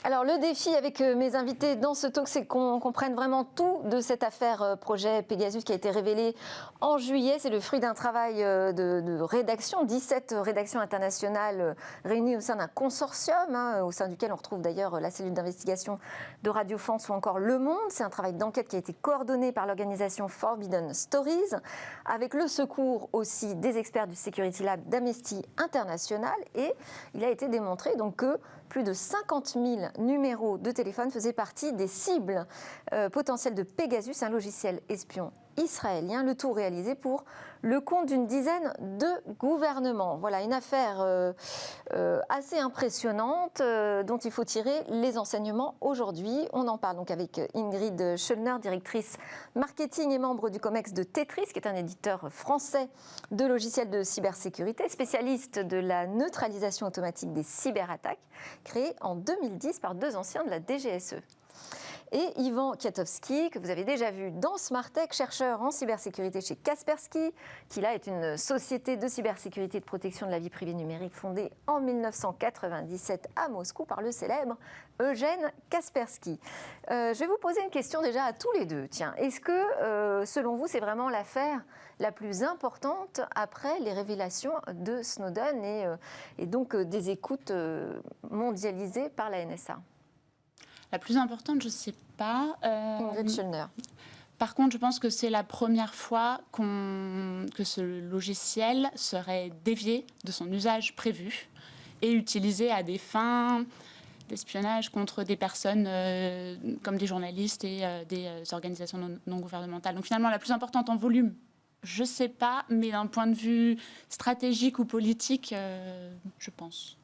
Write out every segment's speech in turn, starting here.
Alors le défi avec mes invités dans ce talk, c'est qu'on comprenne vraiment tout de cette affaire projet Pegasus qui a été révélée en juillet. C'est le fruit d'un travail de rédaction, 17 rédactions internationales réunies au sein d'un consortium, au sein duquel on retrouve d'ailleurs la cellule d'investigation de Radio France ou encore Le Monde. C'est un travail d'enquête qui a été coordonné par l'organisation Forbidden Stories, avec le secours aussi des experts du Security Lab d'Amnesty International. Et il a été démontré donc que plus de 50 000 numéros de téléphone faisaient partie des cibles potentielles de Pegasus, un logiciel espion israélien, le tout réalisé pour le compte d'une dizaine de gouvernements. Voilà une affaire assez impressionnante dont il faut tirer les enseignements aujourd'hui. On en parle donc avec Ingrid Schöllner, directrice marketing et membre du COMEX de Tetris, qui est un éditeur français de logiciels de cybersécurité, spécialiste de la neutralisation automatique des cyberattaques, créé en 2010 par deux anciens de la DGSE. Et Ivan Kwiatkowski, que vous avez déjà vu dans Smartech, chercheur en cybersécurité chez Kaspersky, qui là est une société de cybersécurité et de protection de la vie privée numérique fondée en 1997 à Moscou par le célèbre Eugène Kaspersky. Je vais vous poser une question déjà à tous les deux. Tiens, est-ce que, selon vous, c'est vraiment l'affaire la plus importante après les révélations de Snowden et donc des écoutes mondialisées par la NSA ? La plus importante, je ne sais pas. Ingrid Schöllner. Par contre, je pense que c'est la première fois que ce logiciel serait dévié de son usage prévu et utilisé à des fins d'espionnage contre des personnes comme des journalistes et des organisations non gouvernementales. Donc finalement, la plus importante en volume, je ne sais pas, mais d'un point de vue stratégique ou politique, je pense.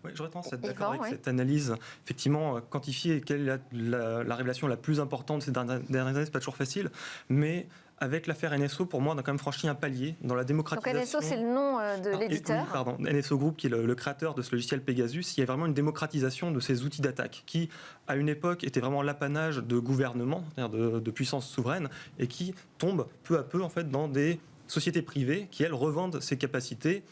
Oui, j'aurais tendance à être d'accord avec cette analyse. Effectivement, quantifier quelle est la révélation la plus importante ces dernières années, c'est pas toujours facile, mais avec l'affaire NSO, pour moi, on a quand même franchi un palier dans la démocratisation. Donc NSO, c'est le nom de l'éditeur. Oui, pardon, NSO Group, qui est le créateur de ce logiciel Pegasus. Il y a vraiment une démocratisation de ces outils d'attaque qui, à une époque, étaient vraiment l'apanage de gouvernements, c'est-à-dire de puissances souveraines, et qui tombent peu à peu en fait, dans des sociétés privées qui, elles, revendent ces capacités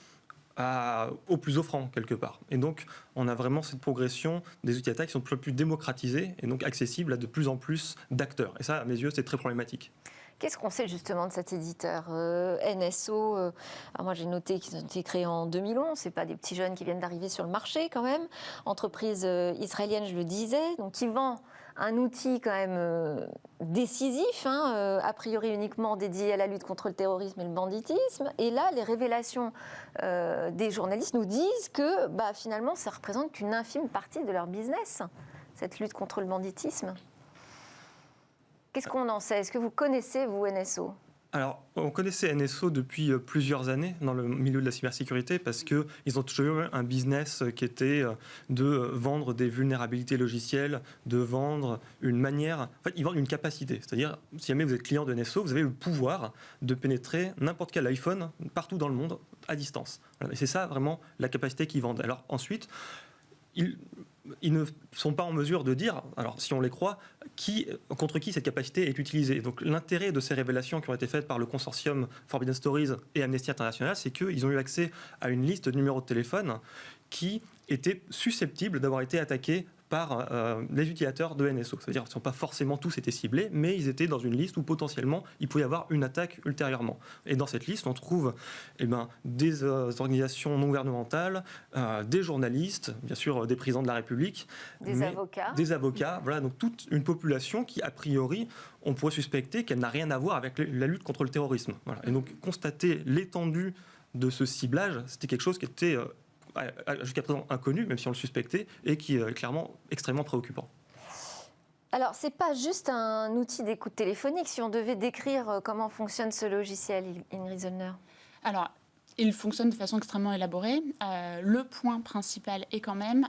au plus offrant, quelque part. Et donc, on a vraiment cette progression des outils d'attaque qui sont de plus en plus démocratisés et donc accessibles à de plus en plus d'acteurs. Et ça, à mes yeux, c'est très problématique. Qu'est-ce qu'on sait justement de cet éditeur NSO alors moi, j'ai noté qu'ils ont été créés en 2011. Ce n'est pas des petits jeunes qui viennent d'arriver sur le marché, quand même. Entreprise israélienne, je le disais, donc qui vend un outil quand même décisif, a priori uniquement dédié à la lutte contre le terrorisme et le banditisme. Et là, les révélations des journalistes nous disent que finalement, ça ne représente qu'une infime partie de leur business, cette lutte contre le banditisme. Qu'est-ce qu'on en sait ? Est-ce que vous connaissez, vous, NSO ? Alors, on connaissait NSO depuis plusieurs années dans le milieu de la cybersécurité parce qu'ils ont toujours eu un business qui était de vendre des vulnérabilités logicielles, de vendre une manière... En fait, ils vendent une capacité. C'est-à-dire, si jamais vous êtes client de NSO, vous avez le pouvoir de pénétrer n'importe quel iPhone partout dans le monde à distance. Et c'est ça, vraiment, la capacité qu'ils vendent. Alors, ensuite... Ils ne sont pas en mesure de dire, alors si on les croit, contre qui cette capacité est utilisée. Donc l'intérêt de ces révélations qui ont été faites par le consortium Forbidden Stories et Amnesty International, c'est qu'ils ont eu accès à une liste de numéros de téléphone qui étaient susceptibles d'avoir été attaqués par les utilisateurs de NSO. C'est-à-dire qu'ils ne sont pas forcément tous été ciblés, mais ils étaient dans une liste où potentiellement il pouvait y avoir une attaque ultérieurement. Et dans cette liste, on trouve des organisations non gouvernementales, des journalistes, bien sûr des présidents de la République, des avocats, voilà, donc toute une population qui, a priori, on pourrait suspecter qu'elle n'a rien à voir avec la lutte contre le terrorisme. Voilà. Et donc constater l'étendue de ce ciblage, c'était quelque chose qui était jusqu'à présent inconnu, même si on le suspectait, et qui est clairement extrêmement préoccupant. Alors, ce n'est pas juste un outil d'écoute téléphonique. Si on devait décrire comment fonctionne ce logiciel, Ingrid Schöllner. Alors, il fonctionne de façon extrêmement élaborée. Le point principal est quand même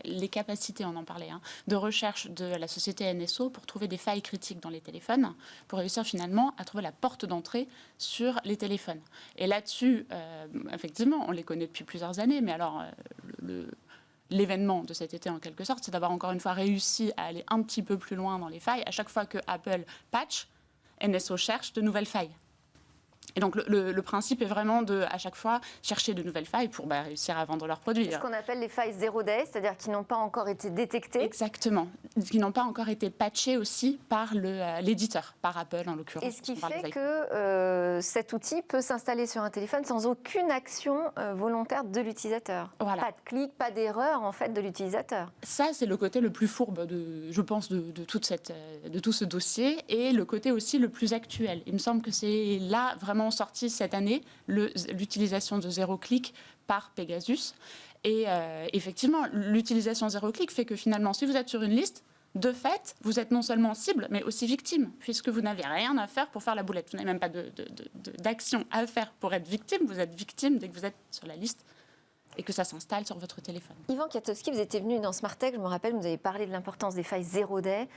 les capacités, on en parlait, de recherche de la société NSO pour trouver des failles critiques dans les téléphones, pour réussir finalement à trouver la porte d'entrée sur les téléphones. Et là-dessus, effectivement, on les connaît depuis plusieurs années, mais alors l'événement de cet été, en quelque sorte, c'est d'avoir encore une fois réussi à aller un petit peu plus loin dans les failles. À chaque fois que Apple patch, NSO cherche de nouvelles failles. Et donc le principe est vraiment de, à chaque fois, chercher de nouvelles failles pour réussir à vendre leurs produits. C'est ce qu'on appelle les failles zero day, c'est-à-dire qui n'ont pas encore été détectées. Exactement, qui n'ont pas encore été patchées aussi par l'éditeur, par Apple en l'occurrence. Et ce qui fait que cet outil peut s'installer sur un téléphone sans aucune action volontaire de l'utilisateur. Voilà. Pas de clic, pas d'erreur en fait de l'utilisateur. Ça, c'est le côté le plus fourbe, je pense, de tout ce dossier, et le côté aussi le plus actuel. Il me semble que c'est là vraiment sorti cette année l'utilisation de zéro clic par Pegasus. Et effectivement, l'utilisation zéro clic fait que finalement, si vous êtes sur une liste, de fait, vous êtes non seulement cible, mais aussi victime, puisque vous n'avez rien à faire pour faire la boulette. Vous n'avez même pas d'action à faire pour être victime. Vous êtes victime dès que vous êtes sur la liste et que ça s'installe sur votre téléphone. Yvan Katowski, vous étiez venu dans Smart Tech, je me rappelle, vous avez parlé de l'importance des failles zero day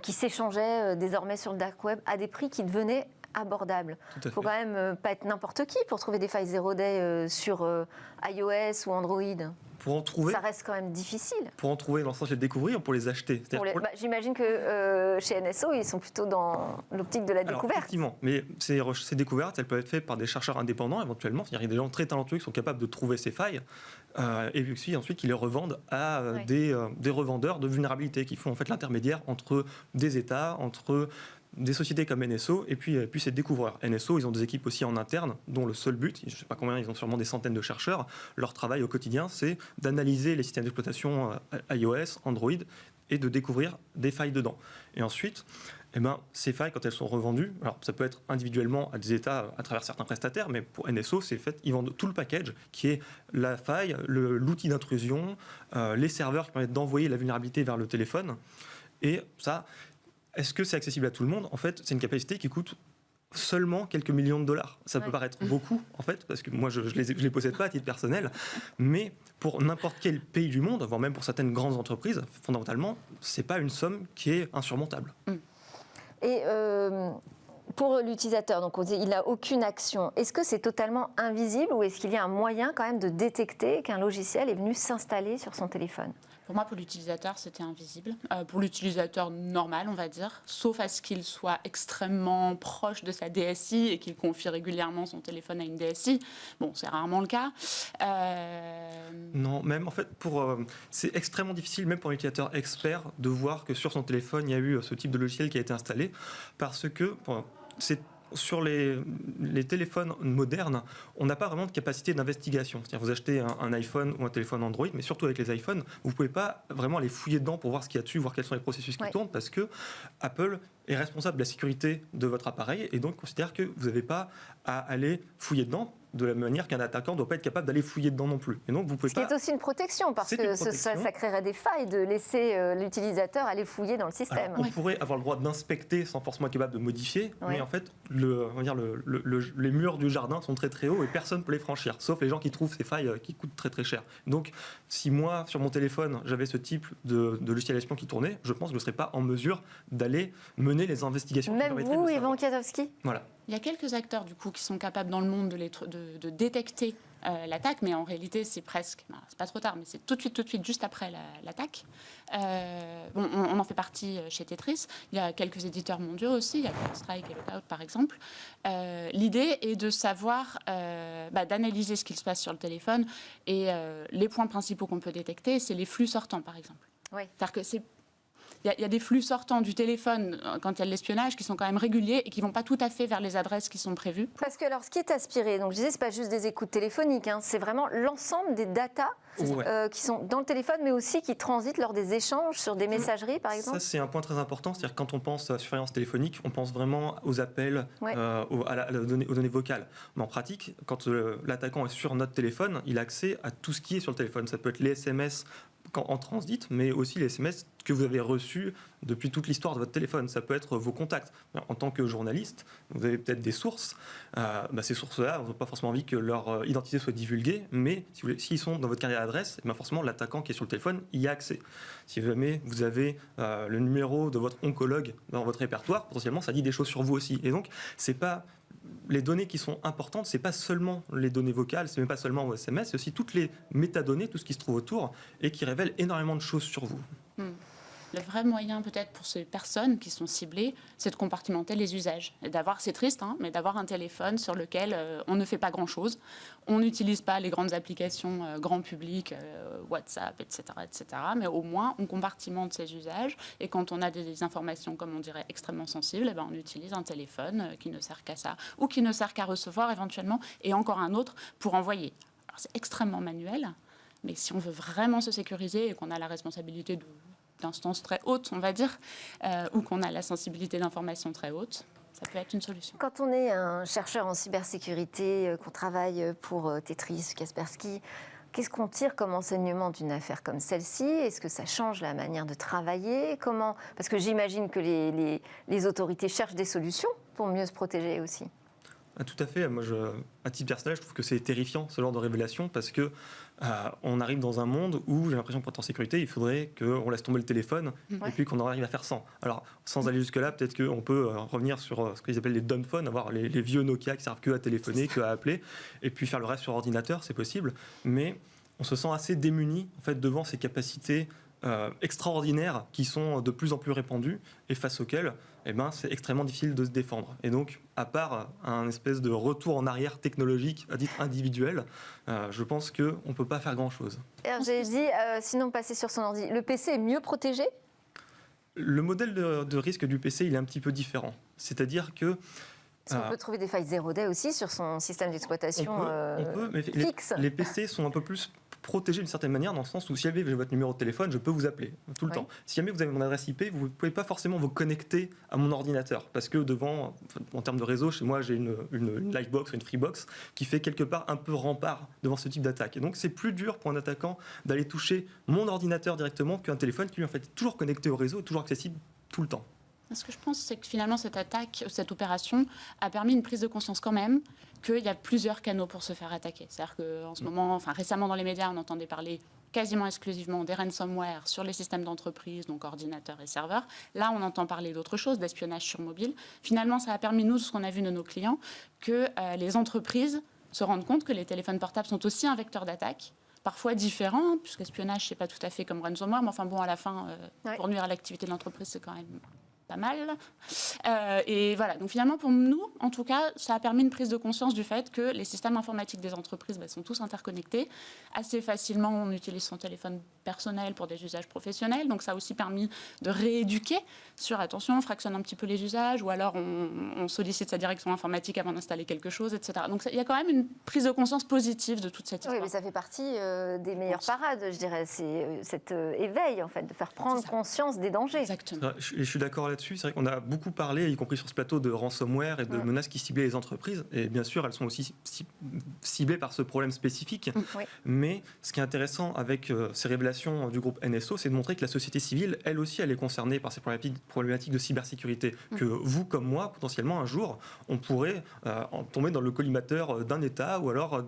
qui s'échangeaient désormais sur le dark web à des prix qui devenaient abordables. Il ne faut quand même pas être n'importe qui pour trouver des failles zero day sur iOS ou Android. Pour en trouver, ça reste quand même difficile. Pour en trouver, dans le sens de les découvrir, pour les acheter. J'imagine que chez NSO, ils sont plutôt dans l'optique de la découverte. Effectivement, mais ces découvertes, elles peuvent être faites par des chercheurs indépendants éventuellement. C'est-à-dire qu'il y a des gens très talentueux qui sont capables de trouver ces failles et puis ensuite qui les revendent à des revendeurs de vulnérabilité qui font en fait l'intermédiaire entre des États, entre des sociétés comme NSO et puis ces découvreurs. NSO, ils ont des équipes aussi en interne dont le seul but, je ne sais pas combien, ils ont sûrement des centaines de chercheurs, leur travail au quotidien, c'est d'analyser les systèmes d'exploitation iOS, Android et de découvrir des failles dedans. Et ensuite, ces failles, quand elles sont revendues, alors ça peut être individuellement à des États à travers certains prestataires, mais pour NSO, c'est fait, ils vendent tout le package qui est la faille, l'outil d'intrusion, les serveurs qui permettent d'envoyer la vulnérabilité vers le téléphone. Et ça, est-ce que c'est accessible à tout le monde ? En fait, c'est une capacité qui coûte seulement quelques millions de dollars. Ça peut paraître beaucoup, en fait, parce que moi, je ne les possède pas à titre personnel, mais pour n'importe quel pays du monde, voire même pour certaines grandes entreprises, fondamentalement, ce n'est pas une somme qui est insurmontable. Et pour l'utilisateur, donc il n'a aucune action. Est-ce que c'est totalement invisible ou est-ce qu'il y a un moyen quand même de détecter qu'un logiciel est venu s'installer sur son téléphone ? Pour moi, pour l'utilisateur, c'était invisible. Pour l'utilisateur normal, on va dire, sauf à ce qu'il soit extrêmement proche de sa DSI et qu'il confie régulièrement son téléphone à une DSI. Bon, c'est rarement le cas. Non, même en fait, c'est extrêmement difficile, même pour un utilisateur expert, de voir que sur son téléphone, il y a eu ce type de logiciel qui a été installé, parce que sur les téléphones modernes, on n'a pas vraiment de capacité d'investigation. C'est-à-dire vous achetez un iPhone ou un téléphone Android, mais surtout avec les iPhones, vous ne pouvez pas vraiment aller fouiller dedans pour voir ce qu'il y a dessus, voir quels sont les processus qui tournent, parce que Apple est responsable de la sécurité de votre appareil et donc considère que vous n'avez pas à aller fouiller dedans de la manière qu'un attaquant ne doit pas être capable d'aller fouiller dedans non plus. Et donc vous pouvez qui est aussi une protection, parce que ça créerait des failles de laisser l'utilisateur aller fouiller dans le système. Alors, on pourrait avoir le droit d'inspecter sans forcément être capable de modifier, mais en fait, les murs du jardin sont très très hauts et personne ne peut les franchir, sauf les gens qui trouvent ces failles qui coûtent très très cher. Donc, si moi, sur mon téléphone, j'avais ce type de logiciel espion qui tournait, je pense que je ne serais pas en mesure d'aller mener les investigations. Même vous, Yvan Katowski ? Voilà. Il y a quelques acteurs du coup qui sont capables dans le monde de détecter l'attaque, mais en réalité c'est presque, c'est pas trop tard, mais c'est tout de suite, juste après l'attaque. On en fait partie chez Tetris. Il y a quelques éditeurs mondiaux aussi, il y a Counter-Strike et Lookout par exemple. L'idée est de savoir, d'analyser ce qu'il se passe sur le téléphone et les points principaux qu'on peut détecter, c'est les flux sortants par exemple. Oui. C'est-à-dire que il y a des flux sortants du téléphone quand il y a de l'espionnage qui sont quand même réguliers et qui ne vont pas tout à fait vers les adresses qui sont prévues. Parce que alors, ce qui est aspiré, donc je disais, ce n'est pas juste des écoutes téléphoniques, c'est vraiment l'ensemble des datas qui sont dans le téléphone, mais aussi qui transitent lors des échanges sur des messageries, par exemple. Ça, c'est un point très important. C'est-à-dire quand on pense à surveillance téléphonique, on pense vraiment aux appels, aux données vocales. Mais en pratique, quand l'attaquant est sur notre téléphone, il a accès à tout ce qui est sur le téléphone. Ça peut être les SMS en transit, mais aussi les SMS que vous avez reçus depuis toute l'histoire de votre téléphone. Ça peut être vos contacts. En tant que journaliste, vous avez peut-être des sources. Ces sources-là, on n'a pas forcément envie que leur identité soit divulguée, mais s'ils sont dans votre carnet d'adresse, forcément, l'attaquant qui est sur le téléphone y a accès. Si jamais vous avez le numéro de votre oncologue dans votre répertoire, potentiellement, ça dit des choses sur vous aussi. Et donc, c'est pas... Les données qui sont importantes, c'est pas seulement les données vocales, c'est même pas seulement vos SMS, c'est aussi toutes les métadonnées, tout ce qui se trouve autour et qui révèle énormément de choses sur vous. Le vrai moyen peut-être pour ces personnes qui sont ciblées, c'est de compartimenter les usages. Et c'est triste, hein, mais d'avoir un téléphone sur lequel on ne fait pas grand-chose. On n'utilise pas les grandes applications grand public, WhatsApp, etc., etc. Mais au moins, on compartimente ces usages. Et quand on a des informations, comme on dirait, extrêmement sensibles, on utilise un téléphone qui ne sert qu'à ça ou qui ne sert qu'à recevoir éventuellement, et encore un autre pour envoyer. Alors, c'est extrêmement manuel, mais si on veut vraiment se sécuriser et qu'on a la responsabilité d'instances très hautes, on va dire, ou qu'on a la sensibilité d'information très haute, ça peut être une solution. Quand on est un chercheur en cybersécurité, qu'on travaille pour Tetris, Kaspersky, qu'est-ce qu'on tire comme enseignement d'une affaire comme celle-ci? Est-ce que ça change la manière de travailler? Comment? Parce que j'imagine que les autorités cherchent des solutions pour mieux se protéger aussi. Ah, tout à fait. Moi, à titre personnel, je trouve que c'est terrifiant, ce genre de révélation, parce que on arrive dans un monde où j'ai l'impression que pour être en sécurité, il faudrait qu'on laisse tomber le téléphone et puis qu'on en arrive à faire sans. Alors, sans aller jusque-là, peut-être qu'on peut revenir sur ce qu'ils appellent les dumb phones, avoir les vieux Nokia qui servent que à téléphoner, que à appeler, et puis faire le reste sur ordinateur, c'est possible. Mais on se sent assez démuni en fait, devant ces capacités extraordinaires qui sont de plus en plus répandues et face auxquelles c'est extrêmement difficile de se défendre. Et donc, à part un espèce de retour en arrière technologique à titre individuel, je pense qu'on ne peut pas faire grand-chose. J'ai dit, sinon passer sur son ordi. Le PC est mieux protégé? Le modèle de risque du PC, il est un petit peu différent. C'est-à-dire que Parce qu'on peut trouver des failles 0-day aussi sur son système d'exploitation on peut, mais fixe. Les PC sont un peu plus protégés d'une certaine manière, dans le sens où si jamais j'ai votre numéro de téléphone, je peux vous appeler tout le temps. Si jamais vous avez mon adresse IP, vous ne pouvez pas forcément vous connecter à mon ordinateur, parce que en termes de réseau, chez moi, j'ai une Livebox ou une Freebox qui fait quelque part un peu rempart devant ce type d'attaque. Et donc, c'est plus dur pour un attaquant d'aller toucher mon ordinateur directement qu'un téléphone qui lui en fait est toujours connecté au réseau et toujours accessible tout le temps. Ce que je pense, c'est que finalement, cette attaque, cette opération a permis une prise de conscience quand même qu'il y a plusieurs canaux pour se faire attaquer. C'est-à-dire qu'en ce moment, récemment dans les médias, on entendait parler quasiment exclusivement des ransomware sur les systèmes d'entreprise, donc ordinateurs et serveurs. Là, on entend parler d'autre chose, d'espionnage sur mobile. Finalement, ça a permis, nous, ce qu'on a vu de nos clients, que les entreprises se rendent compte que les téléphones portables sont aussi un vecteur d'attaque, parfois différent, puisque l'espionnage, c'est pas tout à fait comme ransomware, mais enfin bon, à la fin, pour nuire à l'activité de l'entreprise, c'est quand même pas mal. Et voilà, donc finalement pour nous, en tout cas, ça a permis une prise de conscience du fait que les systèmes informatiques des entreprises sont tous interconnectés. Assez facilement, on utilise son téléphone personnel pour des usages professionnels, donc ça a aussi permis de rééduquer sur attention, on fractionne un petit peu les usages, ou alors on sollicite sa direction informatique avant d'installer quelque chose, etc. Donc il y a quand même une prise de conscience positive de toute cette histoire. Oui, mais ça fait partie des meilleures parades, je dirais. C'est cet éveil, en fait, de faire prendre conscience des dangers. Exactement. Je suis d'accord là-dessus. C'est vrai qu'on a beaucoup parlé, y compris sur ce plateau, de ransomware et de menaces qui ciblaient les entreprises. Et bien sûr, elles sont aussi ciblées par ce problème spécifique. Mais ce qui est intéressant avec ces révélations du groupe NSO, c'est de montrer que la société civile, elle aussi, elle est concernée par ces problématiques de cybersécurité. Que vous, comme moi, potentiellement, un jour, on pourrait tomber dans le collimateur d'un État ou alors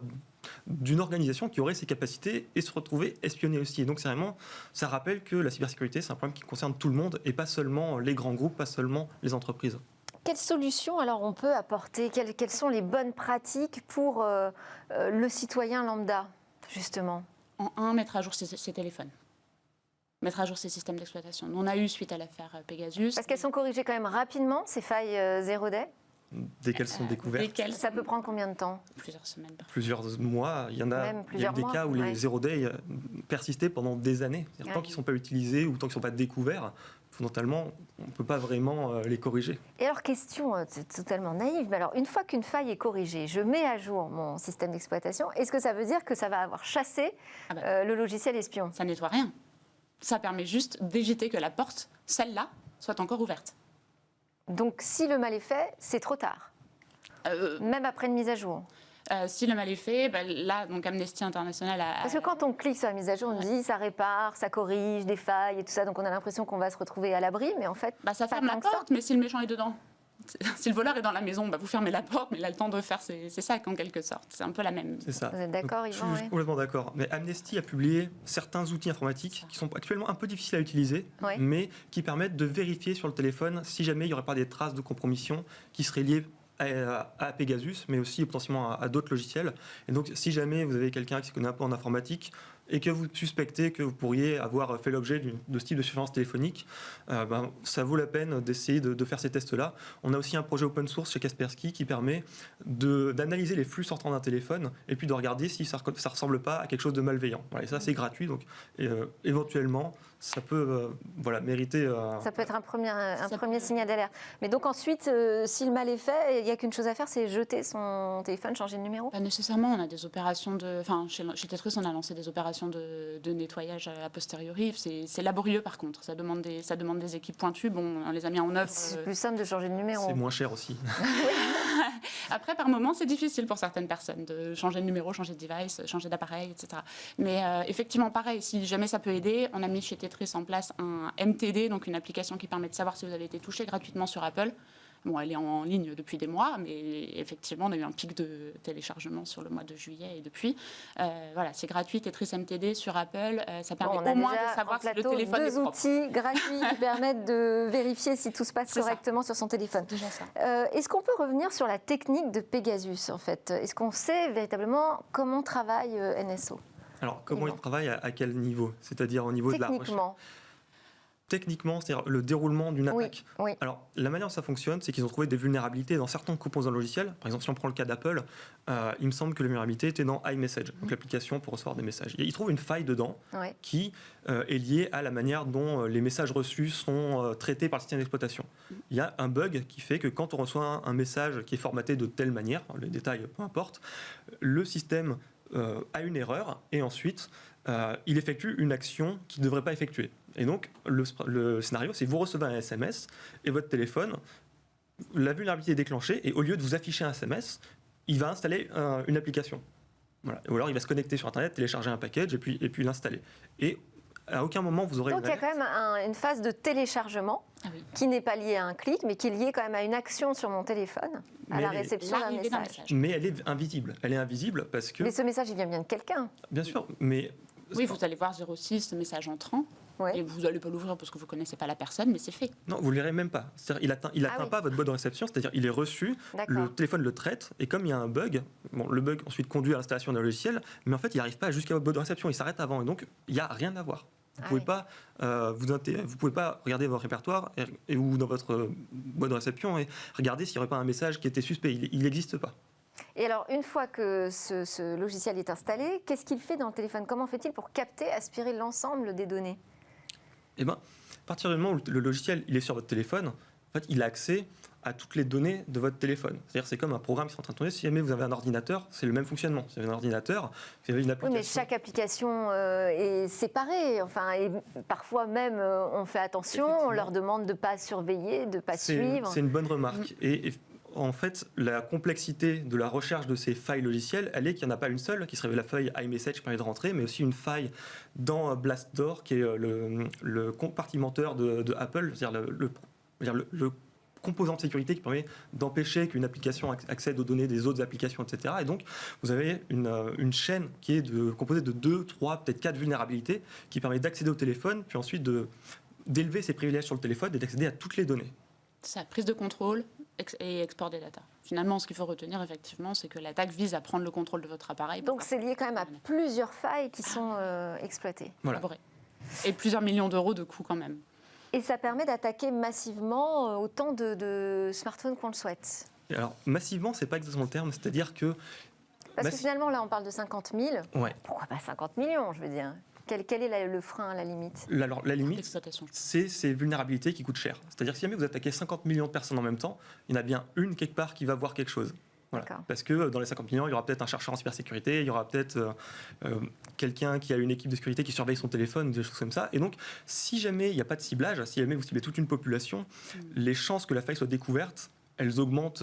d'une organisation qui aurait ces capacités et se retrouver espionné aussi. Et donc, ça rappelle que la cybersécurité, c'est un problème qui concerne tout le monde et pas seulement les grands groupes, pas seulement les entreprises. Quelles solutions alors on peut apporter? Quelles sont les bonnes pratiques pour le citoyen lambda, justement? En un, mettre à jour ses téléphones. Mettre à jour ses systèmes d'exploitation. On a eu, suite à l'affaire Pegasus... Parce qu'elles sont corrigées quand même rapidement, ces failles 0-day? Dès qu'elles sont découvertes. Ça peut prendre combien de temps? Plusieurs semaines. Plusieurs mois. Il y a des cas où les 0-day persistaient pendant des années. Tant qu'ils ne sont pas utilisés ou tant qu'ils ne sont pas découverts, fondamentalement, on ne peut pas vraiment les corriger. Et alors, question totalement naïve, mais alors, une fois qu'une faille est corrigée, je mets à jour mon système d'exploitation, est-ce que ça veut dire que ça va avoir chassé le logiciel espion? Ça nettoie rien. Ça permet juste d'éviter que la porte, celle-là, soit encore ouverte. Donc, si le mal est fait, c'est trop tard, même après une mise à jour. Si le mal est fait, là, donc Amnesty International a... Parce que quand on clique sur la mise à jour, on dit ça répare, ça corrige des failles et tout ça, donc on a l'impression qu'on va se retrouver à l'abri, mais en fait... ça ferme la porte, mais si le méchant est dedans, si le voleur est dans la maison, vous fermez la porte, mais il a le temps de faire ses sacs en quelque sorte. C'est un peu la même. C'est ça. Vous êtes d'accord, Yvan? Je suis complètement d'accord. Mais Amnesty a publié certains outils informatiques qui sont actuellement un peu difficiles à utiliser, mais qui permettent de vérifier sur le téléphone si jamais il n'y aurait pas des traces de compromission qui seraient liées à Pegasus, mais aussi potentiellement à d'autres logiciels. Et donc, si jamais vous avez quelqu'un qui se connaît un peu en informatique et que vous suspectez que vous pourriez avoir fait l'objet de ce type de surveillance téléphonique, ça vaut la peine d'essayer de faire ces tests-là. On a aussi un projet open source chez Kaspersky qui permet d'analyser les flux sortant d'un téléphone et puis de regarder si ça ne ressemble pas à quelque chose de malveillant. Voilà, et ça, c'est gratuit, donc éventuellement, ça peut mériter... Ça peut être un premier signal d'alerte. Mais donc ensuite, si le mal est fait, il n'y a qu'une chose à faire, c'est jeter son téléphone, changer de numéro? Pas nécessairement, on a des opérations de... Enfin, chez Tetris, on a lancé des opérations de nettoyage a posteriori. C'est laborieux par contre, ça demande des équipes pointues. Bon, on les a mis en œuvre. C'est plus simple de changer de numéro. C'est moins cher aussi. Après, par moment, c'est difficile pour certaines personnes de changer de numéro, changer de device, changer d'appareil, etc. Mais effectivement, pareil, si jamais ça peut aider, on a mis chez Tetris en place un MTD, donc une application qui permet de savoir si vous avez été touché gratuitement sur Apple. Bon, elle est en ligne depuis des mois, mais effectivement, on a eu un pic de téléchargement sur le mois de juillet et depuis. Voilà, c'est gratuit, Tetris MTD sur Apple. Ça permet au moins de savoir si le téléphone est propre. Deux outils gratuits qui permettent de vérifier si tout se passe correctement sur son téléphone. Déjà ça. Est-ce qu'on peut revenir sur la technique de Pegasus, en fait? Est-ce qu'on sait véritablement comment travaille NSO? Alors, comment il travaille à quel niveau? C'est-à-dire au niveau de la recherche? Techniquement, c'est-à-dire le déroulement d'une attaque. Oui. Alors, la manière dont ça fonctionne, c'est qu'ils ont trouvé des vulnérabilités dans certains composants logiciels. Par exemple, si on prend le cas d'Apple, il me semble que la vulnérabilité était dans iMessage, donc l'application pour recevoir des messages. Et ils trouvent une faille dedans qui est liée à la manière dont les messages reçus sont traités par le système d'exploitation. Il y a un bug qui fait que quand on reçoit un message qui est formaté de telle manière, les détails, peu importe, le système a une erreur et ensuite il effectue une action qu'il ne devrait pas effectuer. Et donc, le scénario, c'est vous recevez un SMS et votre téléphone, la vulnérabilité est déclenchée et au lieu de vous afficher un SMS, il va installer une application. Voilà. Ou alors, il va se connecter sur Internet, télécharger un package et puis l'installer. Et à aucun moment, vous aurez... Donc, il y a quand même une phase de téléchargement qui n'est pas liée à un clic, mais qui est liée quand même à une action sur mon téléphone, à la réception d'un message. Mais elle est invisible. Elle est invisible parce que... Mais ce message, il vient bien de quelqu'un. Bien sûr, mais... Oui, vous allez voir 06, message entrant. Et vous n'allez pas l'ouvrir parce que vous ne connaissez pas la personne, mais c'est fait. Non, vous ne le lirez même pas. C'est-à-dire, il atteint pas votre boîte de réception, c'est-à-dire il est reçu, le téléphone le traite, et comme il y a un bug, le bug ensuite conduit à l'installation d'un logiciel, mais en fait, il n'arrive pas jusqu'à votre boîte de réception, il s'arrête avant, et donc il n'y a rien à voir. Vous ne pouvez pas regarder votre répertoire ou dans votre boîte de réception et regarder s'il n'y aurait pas un message qui était suspect. Il n'existe pas. Et alors, une fois que ce logiciel est installé, qu'est-ce qu'il fait dans le téléphone? Comment fait-il pour capter, aspirer l'ensemble des données? Eh bien, à partir du moment où le logiciel il est sur votre téléphone, en fait, il a accès à toutes les données de votre téléphone. C'est-à-dire c'est comme un programme qui est en train de tourner. Si jamais vous avez un ordinateur, c'est le même fonctionnement. Si vous avez un ordinateur, vous avez une application. Oui, mais chaque application est séparée. Enfin, et parfois même, on fait attention, on leur demande de ne pas surveiller, de ne pas suivre. C'est une bonne remarque. Et en fait, la complexité de la recherche de ces failles logicielles, elle est qu'il n'y en a pas une seule, qui serait la faille iMessage qui permet de rentrer, mais aussi une faille dans Blastdoor, qui est le compartimenteur de Apple, c'est-à-dire le composant de sécurité qui permet d'empêcher qu'une application accède aux données des autres applications, etc. Et donc, vous avez une chaîne qui est composée de 2, 3, peut-être 4 vulnérabilités, qui permet d'accéder au téléphone, puis ensuite d'élever ses privilèges sur le téléphone et d'accéder à toutes les données. C'est la prise de contrôle et export des data. Finalement, ce qu'il faut retenir, effectivement, c'est que l'attaque vise à prendre le contrôle de votre appareil. Donc, c'est lié quand même à plusieurs failles qui sont exploitées. Voilà. Et plusieurs millions d'euros de coûts quand même. Et ça permet d'attaquer massivement autant de smartphones qu'on le souhaite. Et alors, massivement, c'est pas exactement le terme, c'est-à-dire que... Parce que finalement, là, on parle de 50 000. Ouais. Pourquoi pas 50 millions, je veux dire? Quel est le frein, la limite? Alors, la limite, c'est ces vulnérabilités qui coûtent cher. C'est-à-dire que si jamais vous attaquez 50 millions de personnes en même temps, il y en a bien une quelque part qui va voir quelque chose. Voilà. Parce que dans les 50 millions, il y aura peut-être un chercheur en cybersécurité, il y aura peut-être quelqu'un qui a une équipe de sécurité qui surveille son téléphone, des choses comme ça. Et donc, si jamais il n'y a pas de ciblage, si jamais vous ciblez toute une population, les chances que la faille soit découverte, elles augmentent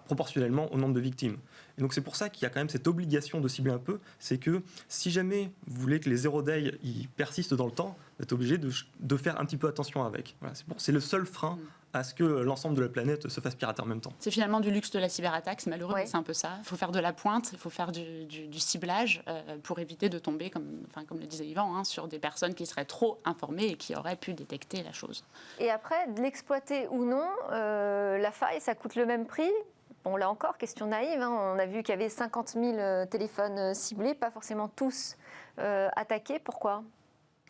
proportionnellement au nombre de victimes. Et donc c'est pour ça qu'il y a quand même cette obligation de cibler un peu, c'est que si jamais vous voulez que les zero day ils persistent dans le temps, vous êtes obligé de faire un petit peu attention avec. Voilà, c'est le seul frein à ce que l'ensemble de la planète se fasse pirater en même temps. C'est finalement du luxe de la cyberattaque, c'est malheureux, mais c'est un peu ça. Il faut faire de la pointe, il faut faire du ciblage pour éviter de tomber, comme le disait Yvan, sur des personnes qui seraient trop informées et qui auraient pu détecter la chose. Et après, de l'exploiter ou non, la faille, ça coûte le même prix Bon, là encore, question naïve, hein, on a vu qu'il y avait 50 000 téléphones ciblés, pas forcément tous attaqués. Pourquoi ?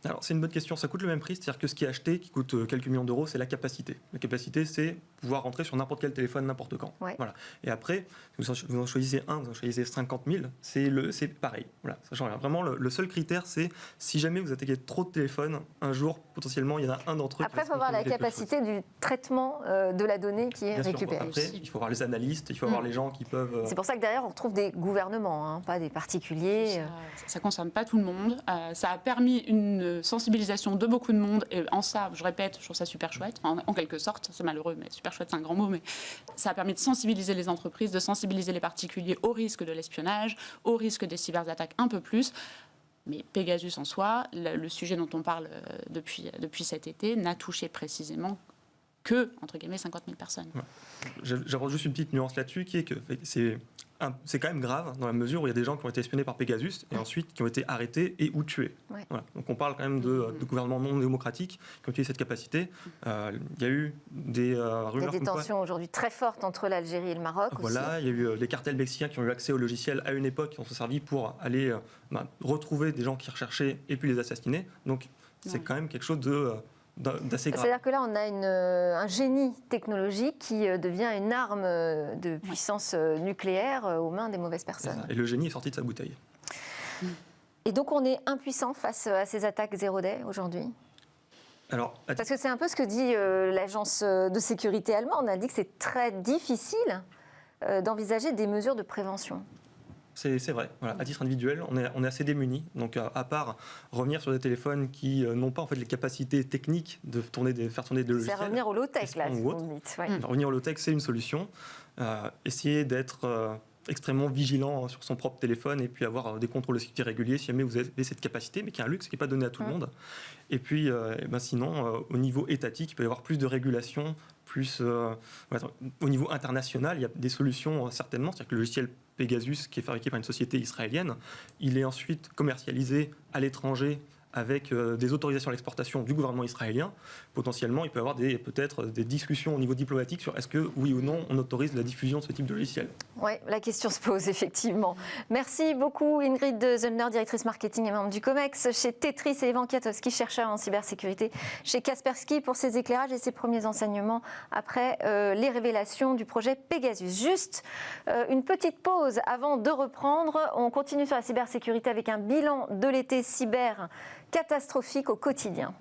Alors, c'est une bonne question. Ça coûte le même prix, c'est-à-dire que ce qui est acheté, qui coûte quelques millions d'euros, c'est la capacité. La capacité, c'est pouvoir rentrer sur n'importe quel téléphone, n'importe quand. Ouais. Voilà. Et après, vous en choisissez un, vous en choisissez 50 000, c'est pareil. Voilà, ça change rien. Vraiment, le seul critère, c'est si jamais vous attaquez trop de téléphones, un jour, potentiellement, il y en a un d'entre eux. Après, il faut avoir la capacité du traitement de la donnée qui est Bien sûr. récupérée. Après, il faut avoir les analystes, il faut avoir les gens qui peuvent... C'est pour ça que derrière, on retrouve des gouvernements, hein, pas des particuliers. Ça ne concerne pas tout le monde. Ça a permis une sensibilisation de beaucoup de monde. Et en ça, je répète, je trouve ça super chouette. Enfin, en quelque sorte, c'est malheureux, mais super chouette, c'est un grand mot. Mais ça a permis de sensibiliser les entreprises, de sensibiliser les particuliers au risque de l'espionnage, au risque des cyberattaques un peu plus. Mais Pegasus en soi, le sujet dont on parle depuis cet été, n'a touché précisément que, entre guillemets, 50 000 personnes. Ouais. J'apporte juste une petite nuance là-dessus, qui est que c'est quand même grave dans la mesure où il y a des gens qui ont été espionnés par Pegasus et ensuite qui ont été arrêtés et ou tués. Ouais. Voilà. Donc on parle quand même de gouvernements non démocratiques qui ont utilisé cette capacité. Il y a eu des rumeurs. Il y a des tensions aujourd'hui très fortes entre l'Algérie et le Maroc. Voilà, aussi. il y a eu les cartels mexicains qui ont eu accès au logiciel à une époque, qui ont se servi pour aller retrouver des gens qui recherchaient et puis les assassiner. Donc c'est quand même quelque chose d'assez grave. C'est-à-dire que là, on a un génie technologique qui devient une arme de puissance nucléaire aux mains des mauvaises personnes. Et le génie est sorti de sa bouteille. Et donc, on est impuissant face à ces attaques zéro day aujourd'hui ? Alors, parce que c'est un peu ce que dit l'agence de sécurité allemande. On a dit que c'est très difficile d'envisager des mesures de prévention. C'est vrai. Voilà. À titre individuel, on est assez démunis. Donc, à part revenir sur des téléphones qui n'ont pas en fait les capacités techniques de faire tourner des logiciels. C'est revenir au low-tech, là, si vous me dites. Ouais. Revenir au low-tech, c'est une solution. Essayer d'être extrêmement vigilant sur son propre téléphone et puis avoir des contrôles de sécurité réguliers si jamais vous avez cette capacité, mais qui est un luxe qui n'est pas donné à tout le monde. Et puis, sinon, au niveau étatique, il peut y avoir plus de régulation, plus au niveau international, il y a des solutions certainement. C'est-à-dire que le logiciel Pegasus, qui est fabriqué par une société israélienne, il est ensuite commercialisé à l'étranger avec des autorisations à l'exportation du gouvernement israélien. Potentiellement, il peut y avoir peut-être des discussions au niveau diplomatique sur est-ce que, oui ou non, on autorise la diffusion de ce type de logiciel. Oui, la question se pose, effectivement. Merci beaucoup, Ingrid Zoellner, directrice marketing et membre du COMEX, chez Tetris, et Ivan Kiatowski, chercheur en cybersécurité chez Kaspersky, pour ses éclairages et ses premiers enseignements après les révélations du projet Pegasus. Juste une petite pause avant de reprendre. On continue sur la cybersécurité avec un bilan de l'été cyber catastrophique au quotidien.